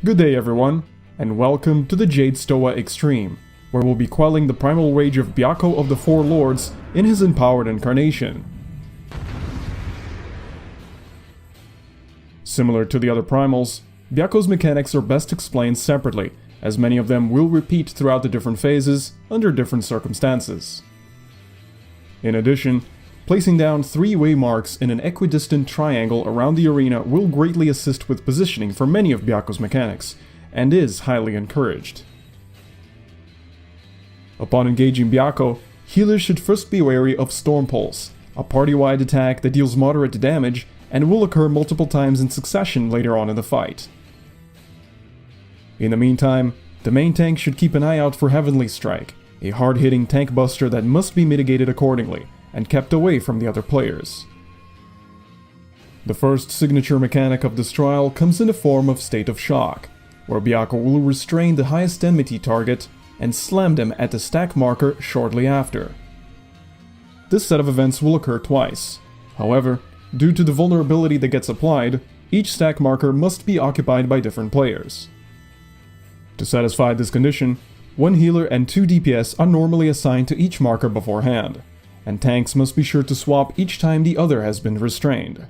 Good day everyone, and welcome to the Jade Stoa Extreme, where we'll be quelling the primal rage of Byakko of the Four Lords in his empowered incarnation. Similar to the other primals, Byakko's mechanics are best explained separately, as many of them will repeat throughout the different phases under different circumstances. In addition, placing down 3 waymarks in an equidistant triangle around the arena will greatly assist with positioning for many of Byakko's mechanics, and is highly encouraged. Upon engaging Byakko, healers should first be wary of Storm Pulse, a party-wide attack that deals moderate damage and will occur multiple times in succession later on in the fight. In the meantime, the main tank should keep an eye out for Heavenly Strike, a hard-hitting tank buster that must be mitigated accordingly, and kept away from the other players. The first signature mechanic of this trial comes in the form of State of Shock, where Byakko will restrain the highest enmity target and slam them at the stack marker shortly after. This set of events will occur twice. However, due to the vulnerability that gets applied, each stack marker must be occupied by different players. To satisfy this condition, 1 healer and 2 DPS are normally assigned to each marker beforehand, and tanks must be sure to swap each time the other has been restrained.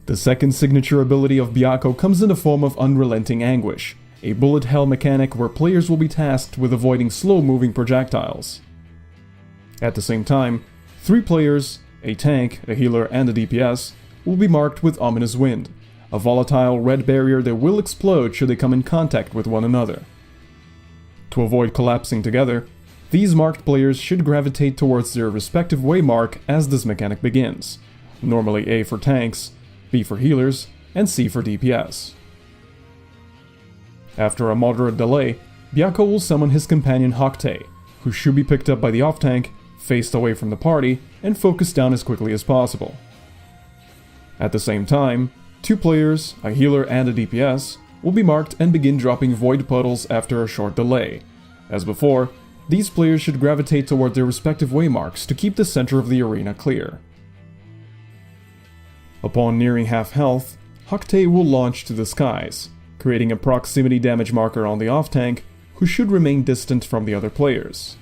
The second signature ability of Byakko comes in the form of Unrelenting Anguish, a bullet hell mechanic where players will be tasked with avoiding slow-moving projectiles. At the same time, 3 players, a tank, a healer, and a DPS, will be marked with Ominous Wind, a volatile red barrier that will explode should they come in contact with one another. To avoid collapsing together, these marked players should gravitate towards their respective waymark as this mechanic begins, normally A for tanks, B for healers, and C for DPS. After a moderate delay, Byakko will summon his companion Hoktae, who should be picked up by the off-tank, faced away from the party, and focused down as quickly as possible. At the same time, 2 players, a healer and a DPS, will be marked and begin dropping void puddles after a short delay. As before, these players should gravitate toward their respective waymarks to keep the center of the arena clear. Upon nearing half health, Hoktae will launch to the skies, creating a proximity damage marker on the off-tank, who should remain distant from the other players.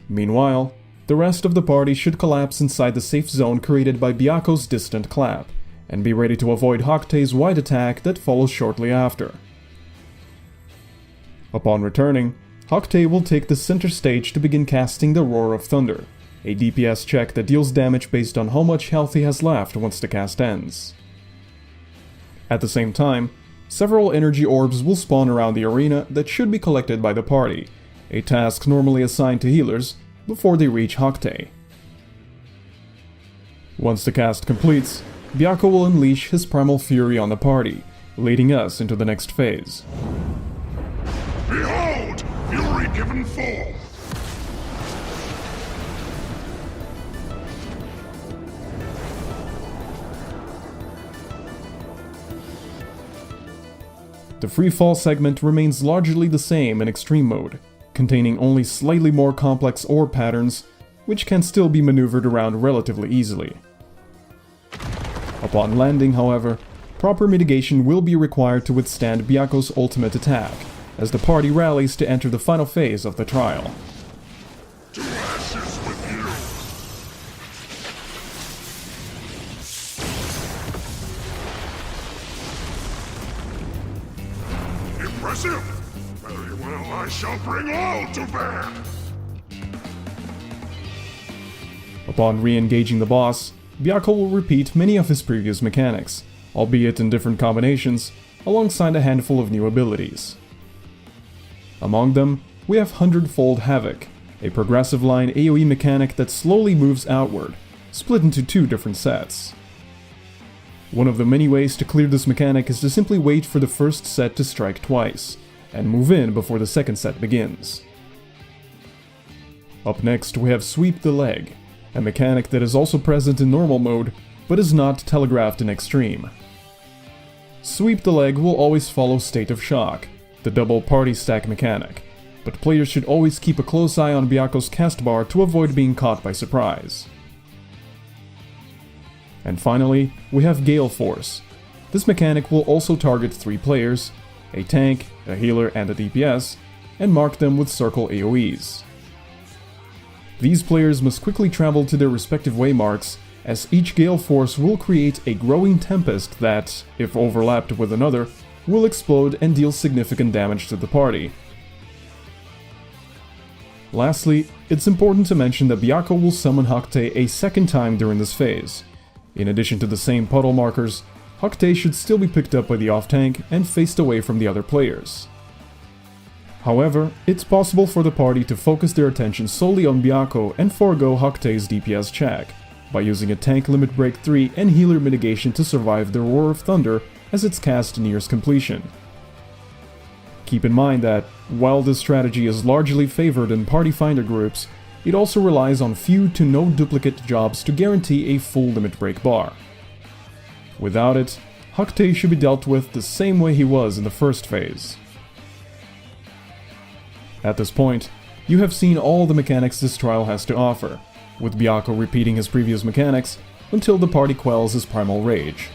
Meanwhile, the rest of the party should collapse inside the safe zone created by Byakko's distant clap, and be ready to avoid Hoktae's wide attack that follows shortly after. Upon returning, Hoktae will take the center stage to begin casting the Roar of Thunder, a DPS check that deals damage based on how much health he has left once the cast ends. At the same time, several energy orbs will spawn around the arena that should be collected by the party, a task normally assigned to healers, before they reach Hoktae. Once the cast completes, Byakko will unleash his primal fury on the party, leading us into the next phase. Behold! Fury given full! The free fall segment remains largely the same in extreme mode, containing only slightly more complex orb patterns, which can still be maneuvered around relatively easily. Upon landing, however, proper mitigation will be required to withstand Byakko's ultimate attack, as the party rallies to enter the final phase of the trial. To ashes with you! Impressive! Very well, I shall bring all to bear! Upon re-engaging the boss, Byakko will repeat many of his previous mechanics, albeit in different combinations, alongside a handful of new abilities. Among them, we have Hundredfold Havoc, a progressive line AoE mechanic that slowly moves outward, split into 2 different sets. One of the many ways to clear this mechanic is to simply wait for the first set to strike twice, and move in before the second set begins. Up next we have Sweep the Leg, a mechanic that is also present in normal mode, but is not telegraphed in extreme. Sweep the Leg will always follow State of Shock, the double party stack mechanic, but players should always keep a close eye on Byakko's cast bar to avoid being caught by surprise. And finally, we have Gale Force, This mechanic will also target 3 players, a tank, a healer, and a DPS, and mark them with circle AoEs. These players must quickly travel to their respective waymarks, as each gale force will create a growing tempest that, if overlapped with another, will explode and deal significant damage to the party. Lastly, it's important to mention that Byakko will summon Hakte a second time during this phase. In addition to the same puddle markers, Hakte should still be picked up by the off-tank and faced away from the other players. However, it's possible for the party to focus their attention solely on Byakko and forego Hakte's DPS check, by using a tank limit break 3 and healer mitigation to survive the Roar of Thunder as its cast nears completion. Keep in mind that, while this strategy is largely favored in party finder groups, it also relies on few to no duplicate jobs to guarantee a full limit break bar. Without it, Hakte should be dealt with the same way he was in the first phase. At this point, you have seen all the mechanics this trial has to offer, with Byakko repeating his previous mechanics until the party quells his primal rage.